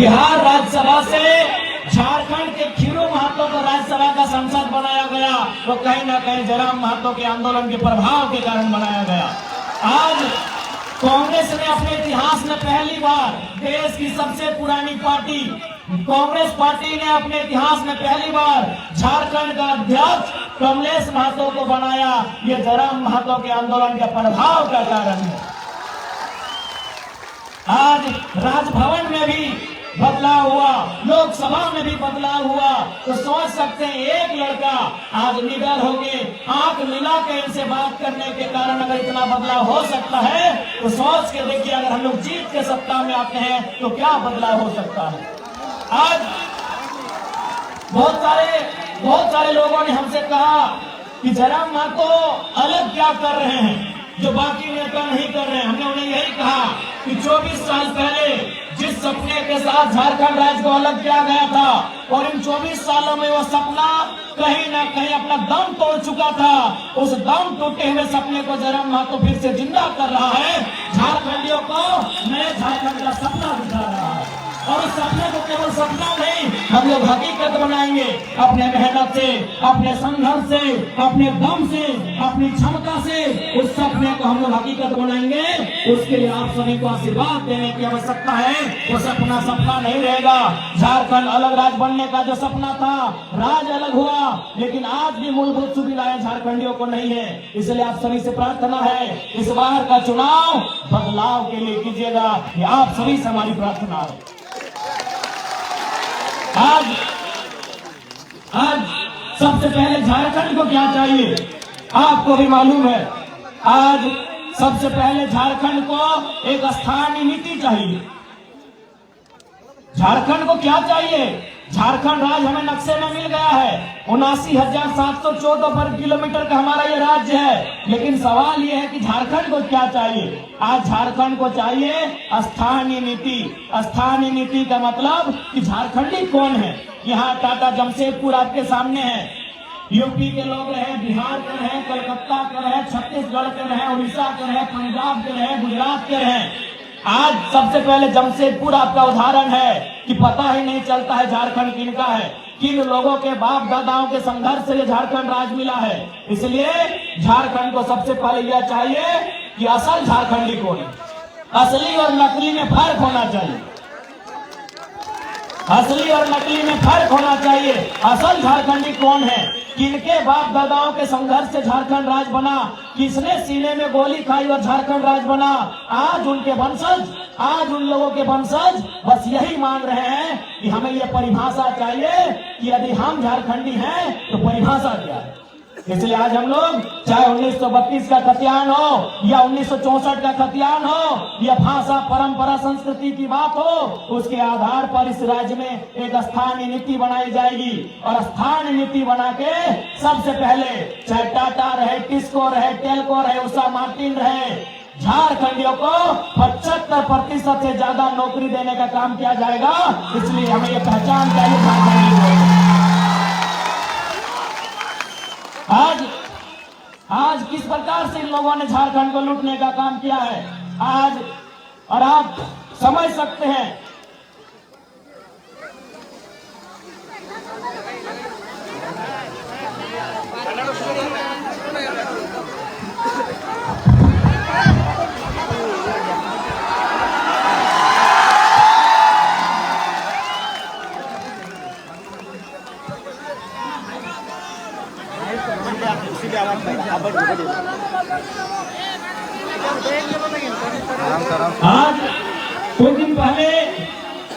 बिहार राज्यसभा से झारखंड के खीरू महतो को राज्यसभा का सांसद बनाया गया, वो कहीं ना कहीं जयराम महतो के आंदोलन के प्रभाव के कारण बनाया गया। आज कांग्रेस ने अपने इतिहास में पहली बार, देश की सबसे पुरानी पार्टी कांग्रेस पार्टी ने अपने इतिहास में पहली बार झारखंड का अध्यक्ष कमलेश महतो को बनाया। ये जयराम महतो के आंदोलन के प्रभाव का कारण है। आज राजभवन में भी बदलाव हुआ, लोकसभा में भी बदलाव हुआ, तो सोच सकते हैं एक लड़का आज निडर होके आंख मिला के इनसे बात करने के कारण अगर इतना बदलाव हो सकता है, तो सोच के देखिए अगर हम लोग जीत के सत्ता में आते हैं तो क्या बदलाव हो सकता है। आज बहुत सारे लोगों ने हमसे कहा कि जयराम महतो अलग क्या कर रहे हैं जो बाकी नेता नहीं कर रहे हैं। हमने उन्हें यही कहा कि 24 साल पहले जिस सपने के साथ झारखंड राज्य को अलग किया गया था और इन 24 सालों में वो सपना कहीं ना कहीं अपना दम तोड़ चुका था, उस दम टूटे हुए सपने को जयराम महतो फिर से जिंदा कर रहा है, झारखंडियों को नए झारखंड का सपना दिखा रहा है। और उस सपने को केवल सपना नहीं, हम लोग हकीकत बनाएंगे अपने मेहनत से, अपने संघर्ष से, अपने दम से, अपनी क्षमता से उस सपने को हम लोग हकीकत बनाएंगे। उसके लिए आप सभी को आशीर्वाद देने की आवश्यकता है। वो सपना सपना नहीं रहेगा। झारखंड अलग राज्य बनने का जो सपना था, राज्य अलग हुआ, लेकिन आज भी मूलभूत सुविधाएं झारखंडियों को नहीं है। इसलिए आप सभी से प्रार्थना है, इस बार का चुनाव बदलाव के लिए कीजिएगा। ये आप सभी से हमारी प्रार्थना है। आज सबसे पहले झारखंड को क्या चाहिए आपको भी मालूम है। आज सबसे पहले झारखंड को एक स्थानीय नीति चाहिए। झारखंड को क्या चाहिए? झारखंड राज्य हमें नक्शे में मिल गया है, 79,714 वर्ग किलोमीटर का हमारा ये राज्य है। लेकिन सवाल ये है कि झारखंड को क्या चाहिए? आज झारखंड को चाहिए स्थानीय नीति। स्थानीय नीति का मतलब कि झारखंडी कौन है। यहाँ टाटा जमशेदपुर आपके सामने है, यूपी के लोग रहे, बिहार के रहे, कलकत्ता के रहे, छत्तीसगढ़ के रहे, उड़ीसा के रहे, पंजाब के रहे, गुजरात के रहे। आज सबसे पहले जमशेदपुर आपका उदाहरण है कि पता ही नहीं चलता है झारखंड किनका है, किन लोगों के बाप दादाओं के संघर्ष से झारखंड राज्य मिला है। इसलिए झारखंड को सबसे पहले यह चाहिए कि असल झारखंडी कौन है। असली और नकली में फर्क होना चाहिए। असली और नकली में फर्क होना चाहिए। असल झारखंडी कौन है, किनके बाप दादाओं के संघर्ष से झारखंड राज्य बना, किसने सीने में गोली खाई और झारखंड राज्य बना। आज उनके वंशज, आज उन लोगों के वंशज बस यही मान रहे हैं कि हमें ये परिभाषा चाहिए कि यदि हम झारखंडी हैं तो परिभाषा क्या है। इसलिए आज हम लोग चाहे 1932 का खतियान हो या 1964 का खतियान हो या भाषा परंपरा संस्कृति की बात हो, उसके आधार पर इस राज्य में एक स्थानीय नीति बनाई जाएगी। और स्थानीय नीति बना के सबसे पहले चाहे टाटा रहे, टिस्को रहे, टेल्को रहे, उषा मार्टिन रहे, झारखंडियों को 75% से ज्यादा नौकरी देने का काम किया जाएगा। इसलिए हमें ये पहचान चाहिए झारखंडी। आज किस प्रकार से इन लोगों ने झारखंड को लूटने का काम किया है आज, और आप समझ सकते हैं। आज कुछ दिन पहले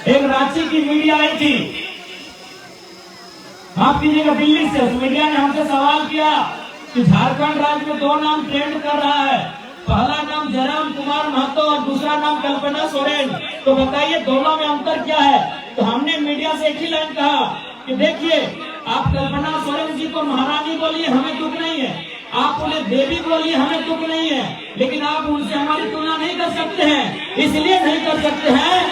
एक रांची की मीडिया आई थी, माफ कीजिएगा दिल्ली से। उस मीडिया ने हमसे सवाल किया कि झारखंड राज्य में 2 नाम ट्रेंड कर रहा है, पहला नाम जयराम कुमार महतो और दूसरा नाम कल्पना सोरेन, तो बताइए दोनों में अंतर क्या है। तो हमने मीडिया से एक ही लाइन कहा कि देखिए, आप कल्पना सोरेन जी को महारानी बोलिए, हमें दुख नहीं है, आप उन्हें देवी बोलिए, हमें दुख नहीं है, लेकिन आप उनसे हमारी तुलना नहीं कर सकते हैं। इसलिए नहीं कर सकते हैं,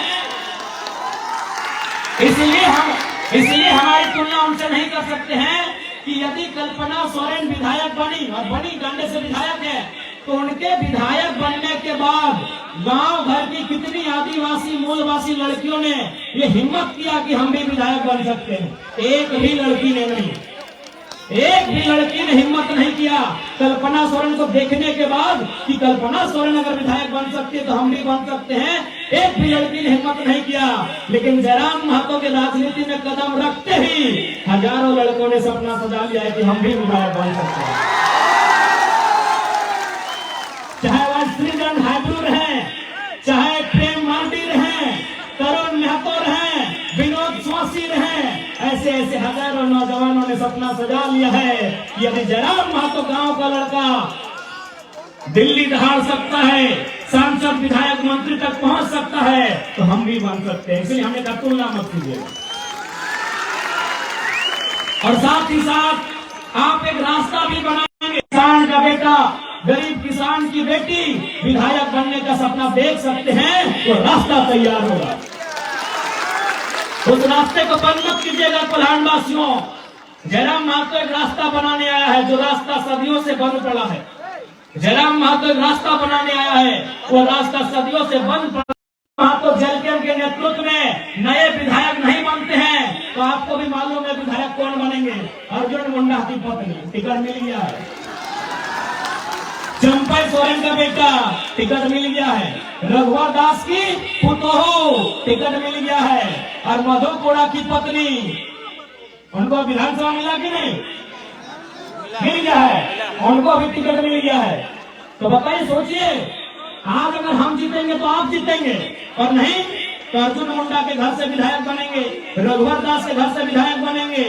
इसलिए हमारी तुलना उनसे नहीं कर सकते हैं कि यदि कल्पना सोरेन विधायक बनी और बनी डंडे से विधायक है, तो उनके विधायक बनने के बाद गांव घर की कितनी आदिवासी मूलवासी लड़कियों ने ये हिम्मत किया कि हम भी विधायक बन सकते हैं। एक भी लड़की ने नहीं, एक भी लड़की ने हिम्मत नहीं किया। कल्पना सोरेन को देखने के बाद कि कल्पना सोरेन अगर विधायक बन सकती है तो हम भी बन सकते हैं, एक भी लड़की ने हिम्मत नहीं किया। लेकिन जयराम महतो के राजनीति में कदम रखते ही हजारों लड़कों ने सपना सजा लिया है कि हम भी विधायक बन सकते हैं। चाहे वह श्रीजन हाइब्रू रहे, चाहे प्रेम मांडी रहे, तरुण महतो रहे, विनोद स्वासी रहे, ऐसे ऐसे हजारों नौजवानों ने सपना सजा लिया है कि यदि जयराम महतो गांव का लड़का दिल्ली दहाड़ सकता है, सांसद विधायक मंत्री तक पहुंच सकता है, तो हम भी बन सकते हैं। इसलिए हमें तुलना मत कीजिएगा। और साथ ही साथ आप एक रास्ता भी बनाएंगे। किसान का बेटा, गरीब किसान की बेटी विधायक बनने का सपना देख सकते हैं, तो रास्ता तैयार होगा। उस रास्ते को बंद मत कीजिएगा कोल्हान वासियों। जयराम महतो एक रास्ता बनाने आया है, जो रास्ता सदियों से बंद पड़ा है। जयराम महतो एक रास्ता बनाने आया है, वो रास्ता सदियों से बंद पड़ा। महतो जलकर के नेतृत्व में नए विधायक नहीं बनते हैं, तो आपको भी मालूम है विधायक कौन बनेंगे। अर्जुन मुंडा की पत्नी टिकट मिल गया है, चंपई सोरेन का बेटा टिकट मिल गया है, रघुवर दास की पुतोहू टिकट मिल गया है, और मधु कोड़ा की पत्नी, उनको विधानसभा मिला कि नहीं? मिल गया है, उनको भी टिकट मिल गया है। तो बताइए, सोचिए, आज अगर हम जीतेंगे तो आप जीतेंगे, और नहीं तो अर्जुन मुंडा के घर से विधायक बनेंगे, रघुवर दास के घर से विधायक बनेंगे,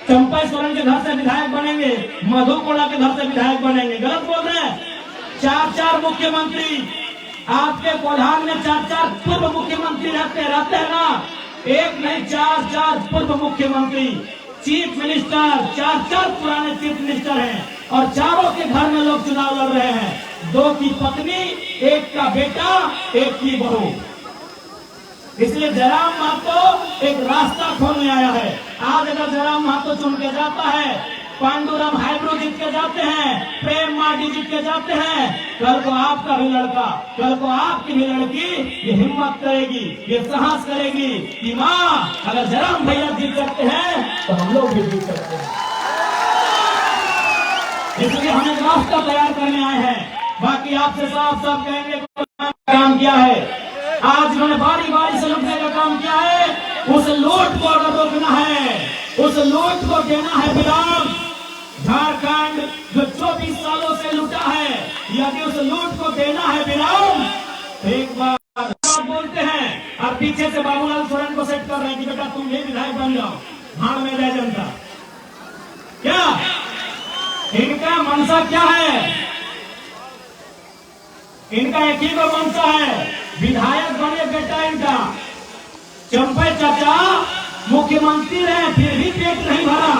चंपई सोरेन के घर से विधायक बनेंगे, मधु कोड़ा के घर से विधायक बनेंगे। गलत बोल रहे हैं। 4-4 मुख्यमंत्री आपके कोल्हान में, 4-4 पूर्व मुख्यमंत्री रहते हैं ना, एक नहीं 4-4 पूर्व मुख्यमंत्री, चीफ मिनिस्टर, 4-4 पुराने चीफ मिनिस्टर हैं, और चारों के घर में लोग चुनाव लड़ रहे हैं। 2 की पत्नी, 1 का बेटा, 1 की बहू। इसलिए जयराम महतो एक रास्ता खोलने आया है। आज अगर जयराम महतो चुन के जाता है, पांडुरंग हाइब्रू जीत के जाते हैं, प्रेम मांडी जीत के जाते हैं, कल को आपका भी लड़का, कल को आपकी भी लड़की ये हिम्मत करेगी, ये साहस करेगी कि माँ, अगर जयराम भैया जीत सकते हैं तो हम लोग भी जीत सकते हैं। इसलिए हम एक रास्ता तैयार करने आए हैं। बाकी आपसे साफ साफ कहेंगे काम किया है। आज उन्होंने बारी बारी से लूटने का काम किया है। उस लूट को अगर रोकना है, उस लूट को देना है विराम। झारखंड जो 24 सालों से लूटा है, यदि उस लूट को देना है विराम, तो एक बार बोलते हैं और पीछे से बाबूलाल सोरेन को सेट कर रहे हैं कि बेटा तुम भी विधायक बन जाओ, भाड़ में रह जनता। क्या इनका मनसा क्या है? इनका एक ही को मनसा है, विधायक बने बेटा इनका। चंपई चाचा मुख्यमंत्री रहे फिर भी पेट नहीं भरा,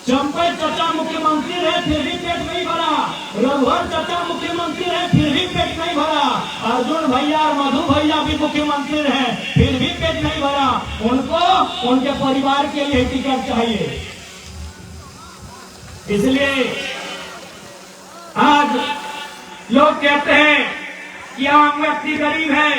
चंपई चाचा मुख्यमंत्री रहे फिर भी पेट नहीं भरा, रघुवर चाचा मुख्यमंत्री रहे फिर भी पेट नहीं भरा, अर्जुन भैया और मधु भैया भी मुख्यमंत्री रहे फिर भी पेट नहीं भरा। उनको उनके परिवार के लिए टिकट चाहिए। इसलिए आज लोग कहते हैं कि आम व्यक्ति गरीब है,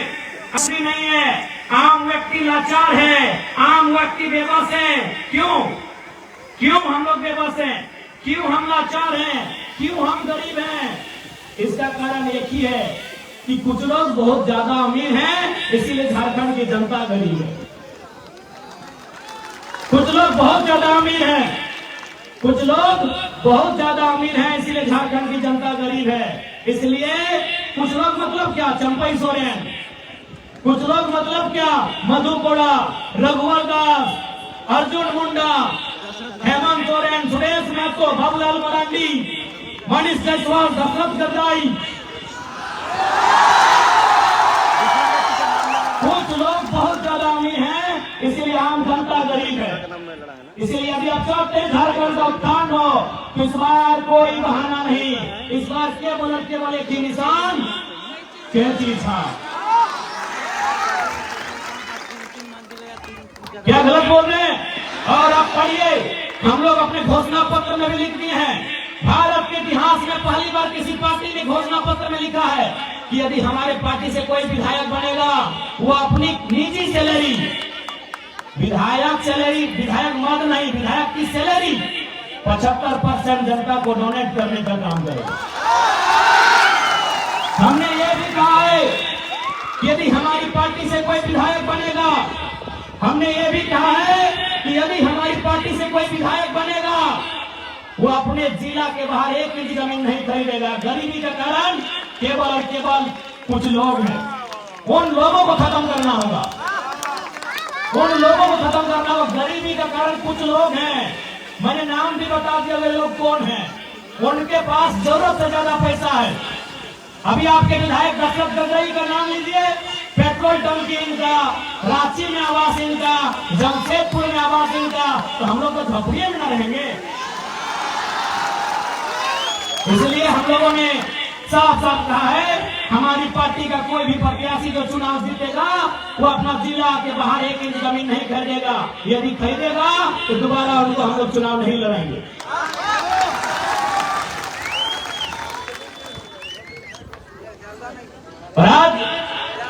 असली नहीं है, आम व्यक्ति लाचार है, आम व्यक्ति बेबस है। क्यों हम लोग बेबस हैं? क्यों हम लाचार हैं? क्यों हम गरीब हैं? इसका कारण एक ही है कि कुछ लोग बहुत ज्यादा अमीर हैं, इसीलिए झारखंड की जनता गरीब है। कुछ लोग बहुत ज्यादा अमीर हैं, कुछ लोग बहुत ज्यादा अमीर हैं, इसीलिए झारखंड की जनता गरीब है। इसलिए कुछ लोग मतलब क्या? चंपई सोरेन, कुछ लोग मतलब क्या? मधु कोड़ा, रघुवर दास, अर्जुन मुंडा, हेमंत सोरेन, सुरेश महतो, बाबूलाल मरांडी, मनीष जायसवाल, दशरथ गद्दाई। कुछ लोग बहुत ज्यादा अमीर हैं, इसीलिए आम जनता गरीब है। इसलिए यदि आप चाहते हैं झारखंड का उत्थान हो, तो इस बार कोई बहाना नहीं, इस बार केवल एक ही निशान, कैंची छाप। क्या गलत बोल रहे हैं? और आप पढ़िए, हम लोग अपने घोषणा पत्र में भी लिख दिए हैं। भारत के इतिहास में पहली बार किसी पार्टी ने घोषणा पत्र में लिखा है कि यदि हमारे पार्टी से कोई विधायक बनेगा वो अपनी निजी सैलरी, विधायक मद नहीं, विधायक की सैलरी 75% जनता को डोनेट करने का काम करेगा। हमने ये भी कहा है कि यदि हमारी पार्टी से कोई विधायक बनेगा, हमने ये भी कहा है कि यदि हमारी पार्टी से कोई विधायक बनेगा वो अपने जिला के बाहर 1 इंच जमीन नहीं खरीदेगा। गरीबी का कारण केवल और केवल कुछ लोग हैं। उन लोगों को खत्म करना होगा, उन लोगों को खत्म करना होगा। गरीबी का कारण कुछ लोग हैं, मैंने नाम भी बता दिया वे लोग कौन हैं। उनके पास जरूरत से ज्यादा पैसा है। अभी आपके विधायक दशरथ गगरई का नाम लीजिए, पेट्रोल टंकी इनका, रांची में आवास इनका, जमशेदपुर में आवास इनका, तो हम लोग तो झोपड़ियों में न रहेंगे। इसलिए हम लोगों ने साफ साफ कहा है हमारी पार्टी का कोई भी प्रत्याशी जो चुनाव जीतेगा वो अपना जिला के बाहर 1 इंच जमीन नहीं खरीदेगा। यदि खरीदेगा तो दोबारा उनको हम लोग चुनाव नहीं लड़ाएंगे। और आज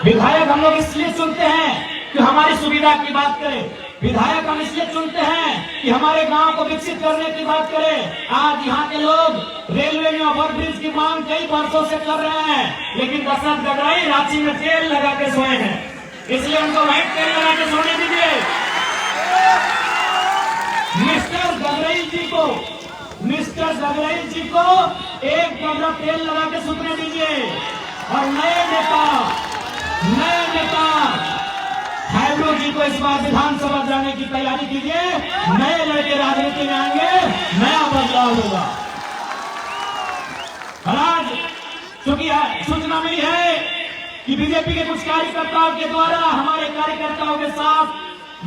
विधायक हम लोग इसलिए चुनते हैं कि हमारी सुविधा की बात करें। विधायक हम इसलिए चुनते हैं कि हमारे गांव को विकसित करने की बात करें। आज यहाँ के लोग रेलवे में ओवरब्रिज की मांग कई वर्षों से कर रहे हैं, लेकिन दशरथ गगरई रांची में तेल लगा के सोए हैं, इसलिए उनको वहीं तेल लगा के सोने दीजिए। मिस्टर गगरई जी को एक गगरा तेल लगा के सुतने दीजिए। और नए नेता हैब्रो जी को इस बार विधानसभा जाने की तैयारी कीजिए। नए लड़के राजनीति में आएंगे, नया बदलाव होगा। आज चूंकि सूचना मिली है कि बीजेपी के कुछ कार्यकर्ताओं के द्वारा हमारे कार्यकर्ताओं के साथ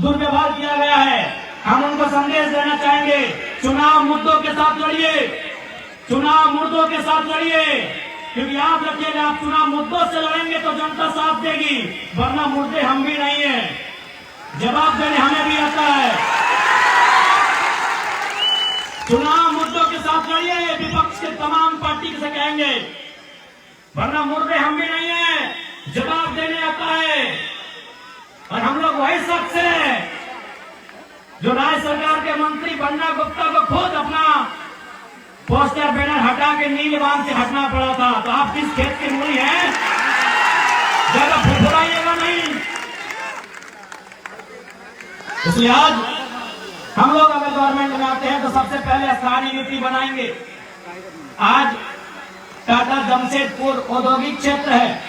दुर्व्यवहार किया गया है, हम उनको संदेश देना चाहेंगे, चुनाव मुद्दों के साथ लड़िए, चुनाव मुद्दों के साथ लड़िए। क्योंकि याद रखिएगा, आप चुनाव मुद्दों से लड़ेंगे तो जनता साथ देगी, वरना मुद्दे हम भी नहीं है, जवाब देने हमें भी आता है। चुनाव मुद्दों के साथ लड़िए, विपक्ष के तमाम पार्टी से कहेंगे, वरना मुद्दे हम भी नहीं है, जवाब देने आता है। और हम लोग वही शख्स हैं जो राज्य सरकार के मंत्री बन्ना गुप्ता को खुद अपना पोस्टर बैनर हटा के नीलवान से हटना पड़ा था। तो आप किस खेत की मूली हैं, ज्यादा फुफुराइएगा नहीं। इसलिए आज हम लोग अगर गवर्नमेंट में आते हैं तो सबसे पहले स्थानीय नीति बनाएंगे। आज टाटा जमशेदपुर औद्योगिक क्षेत्र है,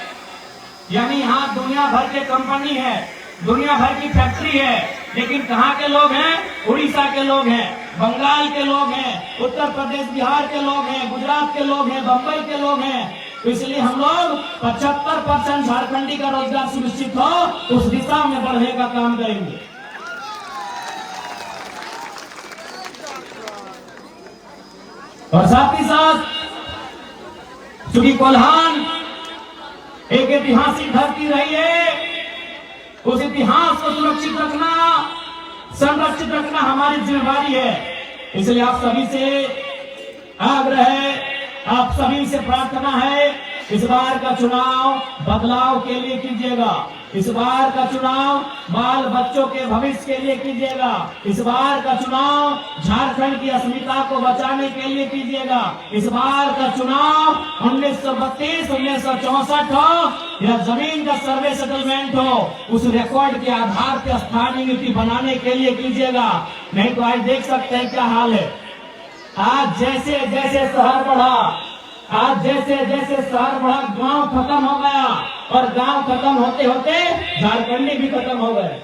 यानी यहाँ दुनिया भर के कंपनी है, दुनिया भर की फैक्ट्री है, लेकिन कहाँ के लोग हैं? उड़ीसा के लोग हैं, बंगाल के लोग हैं, उत्तर प्रदेश बिहार के लोग हैं, गुजरात के लोग हैं, बंबई के लोग हैं। तो इसलिए हम लोग 75% झारखंडी का रोजगार सुनिश्चित हो उस दिशा में बढ़ने का काम करेंगे। और साथ ही साथ चूंकि कोल्हान एक ऐतिहासिक धरती रही है, उस इतिहास को सुरक्षित रखना, संरक्षित रखना हमारी जिम्मेदारी है। इसलिए आप सभी से आग्रह है, आप सभी से प्रार्थना है, इस बार का चुनाव बदलाव के लिए कीजिएगा। इस बार का चुनाव बाल बच्चों के भविष्य के लिए कीजिएगा। इस बार का चुनाव झारखंड की अस्मिता को बचाने के लिए कीजिएगा। इस बार का चुनाव 1932, 1964 हो या जमीन का सर्वे सेटलमेंट हो, उस रिकॉर्ड के आधार पर स्थानीय नीति बनाने के लिए कीजिएगा। नहीं तो आज देख सकते हैं क्या हाल है। आज जैसे जैसे शहर बढ़ा, आज जैसे जैसे शहर बढ़ा, गांव खत्म हो गया, और गांव खत्म होते होते झारखंडी भी खत्म हो गए।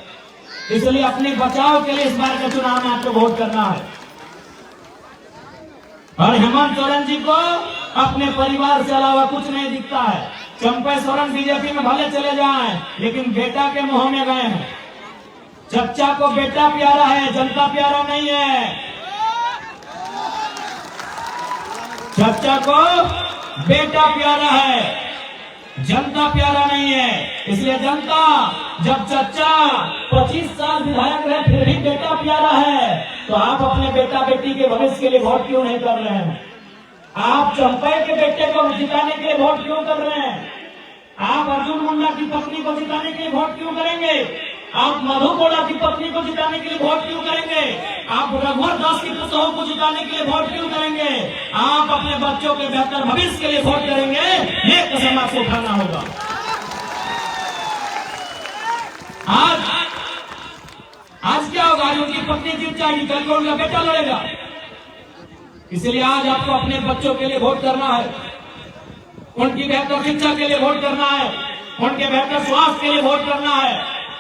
इसलिए अपने बचाव के लिए इस बार के चुनाव में आपको वोट करना है। और हेमंत सोरेन जी को अपने परिवार से अलावा कुछ नहीं दिखता है। चंपा सोरेन बीजेपी में भले चले जाएं, लेकिन बेटा के मुंह में गए हैं। चच्चा को बेटा प्यारा है, जनता प्यारा नहीं है। चच्चा को बेटा प्यारा है, जनता प्यारा नहीं है। इसलिए जनता, जब चच्चा 25 साल विधायक रहे फिर भी बेटा प्यारा है, तो आप अपने बेटा बेटी के भविष्य के लिए वोट क्यों नहीं कर रहे हैं? आप चंपई के बेटे को जिताने के लिए वोट क्यों कर रहे हैं? आप अर्जुन मुंडा की पत्नी को जिताने के लिए वोट क्यों करेंगे? आप मधु कोड़ा की पत्नी को जिताने के लिए वोट क्यों करेंगे? आप रघुवर दास की पुतों को जिताने के लिए वोट क्यों करेंगे? आप अपने बच्चों के बेहतर भविष्य के लिए वोट करेंगे, ये कसम आपको उठाना होगा। आज क्या होगा? आज उनकी पत्नी जीत जाएगी, कल को उनका बेटा लड़ेगा। इसलिए आज आपको अपने बच्चों के लिए वोट करना है, उनकी बेहतर शिक्षा के लिए वोट करना है, उनके बेहतर स्वास्थ्य के लिए वोट करना है,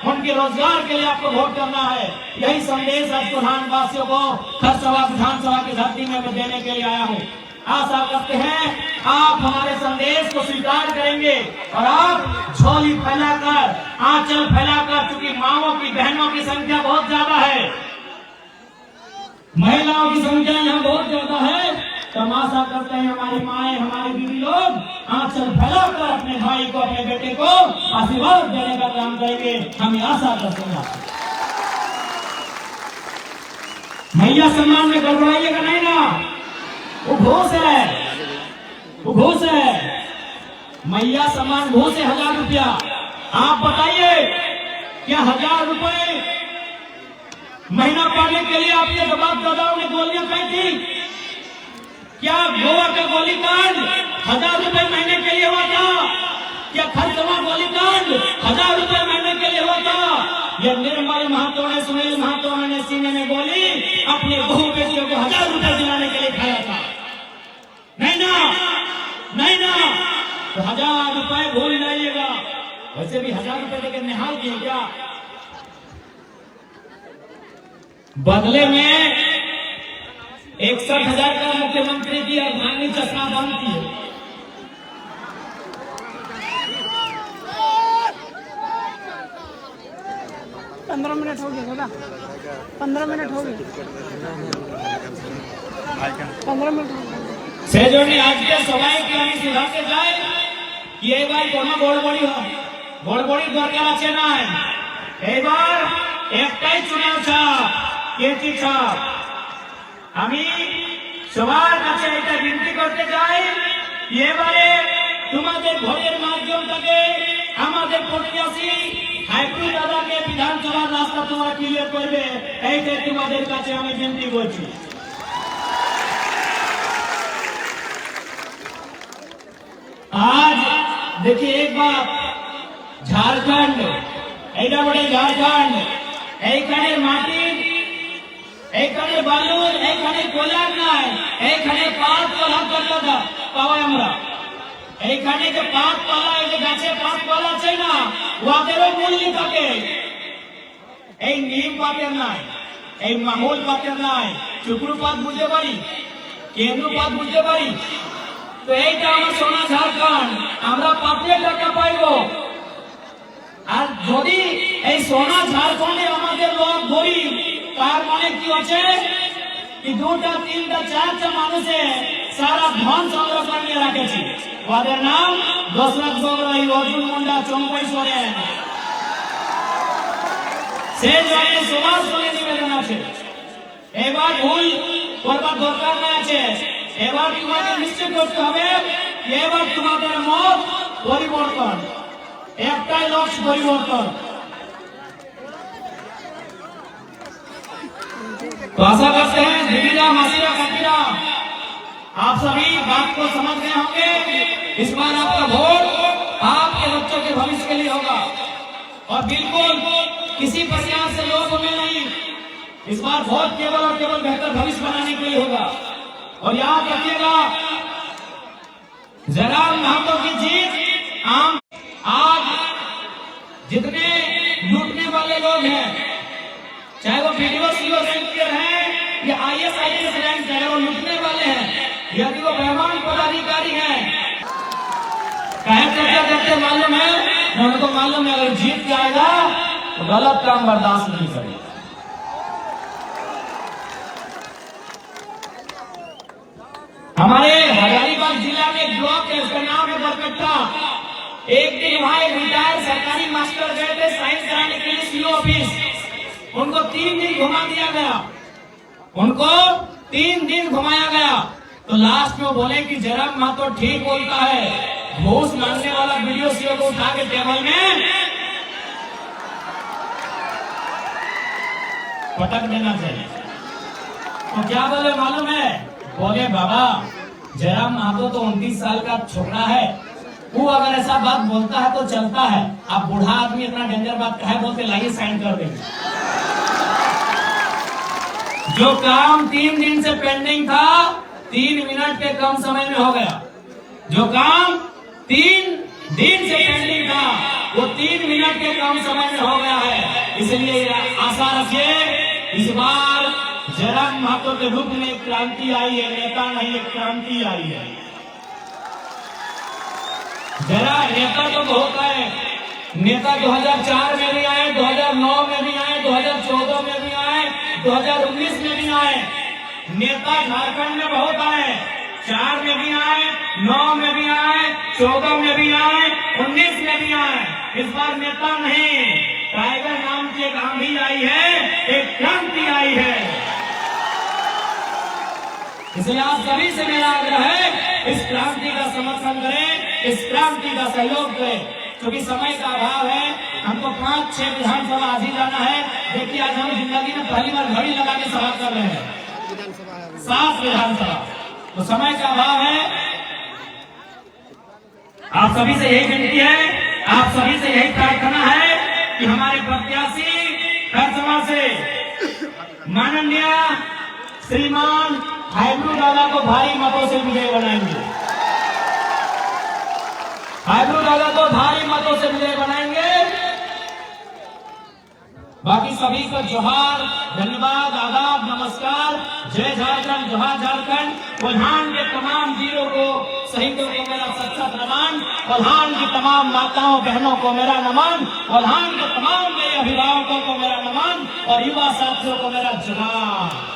उनके रोजगार के लिए आपको वोट करना है। यही संदेश आज प्रधानवासियों को खरसवा विधानसभा की धरती में मैं देने के लिए आया हूँ। आशा करते हैं आप हमारे संदेश को स्वीकार करेंगे और आप झोली फैलाकर, आंचल फैलाकर, चूंकि माओं की, बहनों की संख्या बहुत ज्यादा है, महिलाओं की संख्या यहाँ बहुत ज्यादा है, तो हम आशा करते हैं हमारी माएं, हमारे बीवी लोग आंचल फैलाकर अपने भाई को, अपने बेटे को आशीर्वाद देने का काम करेंगे। हम आशा करते हैं। मैया सम्मान में गड़बड़ाइएगा नहीं ना, वो घूस है, वो घूस है। मैया सम्मान घूस है 1000 रुपया। आप बताइए, क्या 1000 रुपए महीना पाने के लिए आपके बाप दादाओं ने गोलियां खाई थी? क्या गोवा का गोलीकांड 1000 रुपए महीने के लिए हुआ था? क्या खरसवा गोलीकांड 1000 रुपए महीने के लिए हुआ था? यह निर्मल महतो ने, सुनील महतो ने सीने में गोली अपने बहू बेटियों को 1000 रुपए दिलाने के लिए खाया था? नहीं ना, नहीं ना। तो 1000 रुपए भूल जाइएगा। वैसे भी 1000 रुपए लेकर निहाल किए क्या? बदले में 61,000 का मुख्यमंत्री की अर्धांगिनी चश्मा बंद की है। पंद्रह मिनट हो गए दादा, 15 मिनट हो गए, 15 मिनट हो गए। সেজন্য আজকে সবাইকে আমি শুধাতে চাই কি এবার কোনো গড়বড়ির দরকার আছে না। এবার একটাই চুনাव ছাপ, কেটি ছাপ। আমি সবার কাছে এটা বিনতি করতে চাই, এবারে তোমাদের ভোটের মাধ্যম থেকে আমাদের প্রত্যাশী হাইপ্রু দাদাকে বিধানসভার রাস্তা তোমরা ক্লিয়ার করবে, এইটাই তোমাদের কাছে আমি বিনতি করছি। आज देखिए एक बात, झारखंड এইটা বড় ঝাড়খণ্ড, এইখানে মাটি, এইখানে বালু, এইখানে কোলার নাই, এইখানে পাত কলা করতে পাওয়া আমরা। এইখানে যে পাত কলা, এই যে গাছে পাত কলা আছে না, ওদেরও মূল্য থাকে। এই নিম পাতের নাই, এই মাহুল পাতের নাই। চুকরু পাত বুঝতে পারি, কেন্দ্র পাত বুঝতে পারি। তো এইটা আমার সোনা ঝাড়খণ্ড, আমরা পাতের টাকা পাইব। আর যদি এই সোনা ঝাড়খণ্ডে আমাদের লোক গরিব, তার মানে কি হচ্ছে কি 2টা 3টা 4টা মানুষে সারা ধন সংগ্রহ করে রাখেছে। ওদের নাম দশরথ গগৈ, অর্জুন মুন্ডা, চম্পই সোরেন। সেই জন্য সবার সঙ্গে নিবেদন আছে, এবার ভুল করবার দরকার না আছে। এবার তোমাদের নিশ্চয় করতে হবে, এবার তোমাদের মত পরিবর্তন, একটাই লক্ষ্য পরিবর্তন। तो आशा करते हैं दीदीरा, मासीरा, काकीरा, आप सभी बात को समझ गए होंगे। इस बार आपका वोट आपके बच्चों के भविष्य के लिए होगा और बिल्कुल किसी प्रकार से लोभ में नहीं। इस बार वोट केवल और केवल बेहतर भविष्य बनाने के लिए होगा। और याद रखिएगा, जयराम महतो की जीत आम। आज जितने लूटने वाले लोग हैं, चाहे वो वीडियो सीओ रैंक के हैं या IAS रैंक है, वो लूटने वाले हैं। यदि वो बेईमान पदाधिकारी हैं, कहे तो क्या करते मालूम है, उनको मालूम है अगर जीत जाएगा तो गलत काम बर्दाश्त नहीं करेगा। हमारे हजारीबाग जिला में एक ब्लॉक है, उसका नाम है बरकट्टा। एक दिन वहां एक रिटायर्ड सरकारी मास्टर गए थे साइन कराने के लिए सीओ ऑफिस। उनको 3 दिन घुमा दिया गया, उनको 3 दिन घुमाया गया। तो लास्ट में बोले कि जयराम महतो ठीक बोलता है, घूस मांगने वाला वीडियो सीओ को उठा के टेबल में पटक देना चाहिए। तो क्या बोले मालूम है? बोले बाबा जयराम महतो तो 29 साल का छोकरा है, वो अगर ऐसा बात बोलता है तो चलता है, आप बूढ़ा आदमी इतना डेंजर बात कहे बोलते, लाइए साइन कर देंगे। जो काम 3 दिन से पेंडिंग था 3 मिनट के कम समय में हो गया। जो काम 3 दिन से पेंडिंग था वो 3 मिनट के कम समय में हो गया है। इसलिए आशा रखिए इस बार जयराम महतो के रूप में एक क्रांति आई है, नेता नहीं एक क्रांति आई है। जरा नेता तो बहुत आए, नेता 2004 में भी आए, 2009 में भी आए, 2014 में भी आए, 2019 में भी आए। नेता झारखंड में बहुत आए, 4 में भी आए, 9 में भी आए, 14 में भी आए, 19 में भी आए। इस बार नेता नहीं, टाइगर नाम की एक आंधी आई है, एक क्रांति आई है। इसलिए आप सभी से मेरा आग्रह है इस क्रांति का समर्थन करें, इस क्रांति का सहयोग करें। क्योंकि समय का अभाव है, हमको 5-6 विधानसभा आज ही जाना है। देखिए आज हम जिंदगी में पहली बार घड़ी लगा के सभा कर रहे हैं, 7 विधानसभा, तो समय का अभाव है। आप सभी से यही विनती है, आप सभी से यही प्रार्थना है कि हमारे प्रत्याशी खरसमा से माननीय श्रीमान हाइब्रू दादा को भारी मतों से विजय बनाएंगे, हाइब्रू दादा को भारी मतों से विजय बनाएंगे। बाकी सभी को जोहार, धन्यवाद, आदाब, नमस्कार, जय झारखंड, जोहार झारखंड। कोल्हान के तमाम वीरों को, शहीदों को मेरा सत-सत नमन, कोल्हान की तमाम माताओं बहनों को मेरा नमन, कोल्हान के तमाम मेरे अभिभावकों को मेरा नमन और युवा साथियों को मेरा जोहार।